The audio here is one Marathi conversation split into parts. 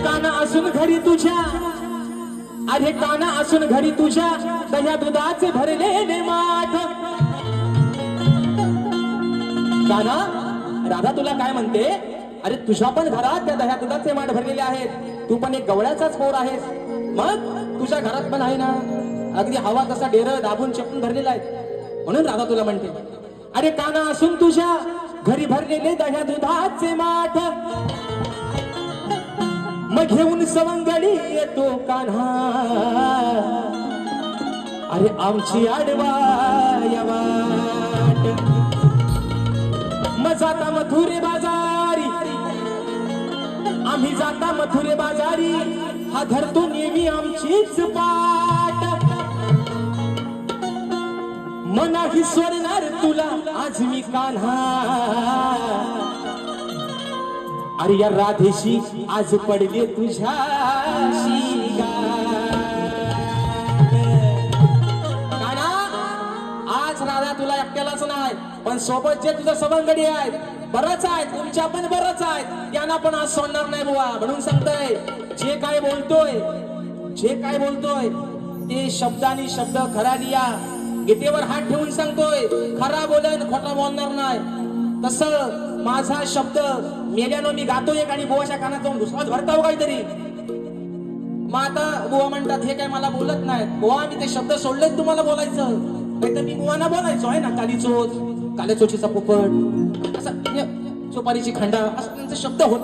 काना असून घरी तुझ्या, अरे काना असून घरी तुझ्या दह्या दुधाचे भरलेले माठ. काना, राधा तुला काय म्हणते, अरे तुझ्या पण घरात त्या दह्या दुधाचे माठ भरलेले आहेत. तू पण एक गवळ्याचाच पोर आहेस, मग तुझ्या घरात पण आहे ना अगदी हवा तसा डेर दाबून चपून भरलेला आहे. म्हणून राधा तुला म्हणते, अरे काना असून तुझ्या घरी भरलेले दह्या दुधाचे माठ. मग घेऊन सवंगडी येतो कान्हा, अरे आमची आडवा या वाट. मग जाता मथुरे बाजारी, आम्ही जाता मथुरे बाजारी, हा धरतो नेहमी आमचीच पाट. मनाही सोडणार तुला आज मी कान्हा, अरे या राधेशी आज पडले तुझ्याशी काना. आज राधा तुला एकट्यालाच नाही, पण सोबत जे तुझं सवंगडी आहेत बरंच आहेत, तुमच्या पण बरंच आहेत, त्यांना पण आज सोडणार नाही बुवा. म्हणून सांगतोय, जे काय बोलतोय ते शब्दानी शब्द खरा लिया. गीतेवर हात ठेवून सांगतोय, खरा बोलन खोटा बोलणार नाही. तसं माझा शब्द मेल्यानं मी गातो एक आणि बुवाच्या कानात जाऊन दुसराच भरताव काहीतरी. मग आता बुवा म्हणतात हे काय मला बोलत नाहीत. बुवा मी ते शब्द सोडलेत तुम्हाला बोलायचं, नाही तर मी बुवाना बोलायचो आहे ना. कालीचोच, कालेचोचीचा पोपट, असं चोपारीची खंडा, असं त्यांचे शब्द होत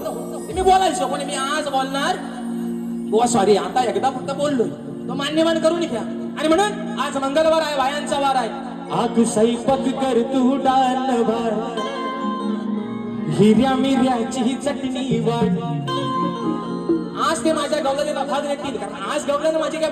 मी बोलायचो. पण मी आज बोलणार बुवा सॉरी, आता एकदा फक्त बोललोय, तो मान्यमान करून घ्या. आणि म्हणून आज मंगळवार आहे, वायांचा वार आहे. आग स्वयंपाक कर तू डाल भात, हिऱ्या मिऱ्याची चटणी वाट. आज ते माझ्या गवल्याला भाग देतील, कारण आज गवल्यानं माझी काय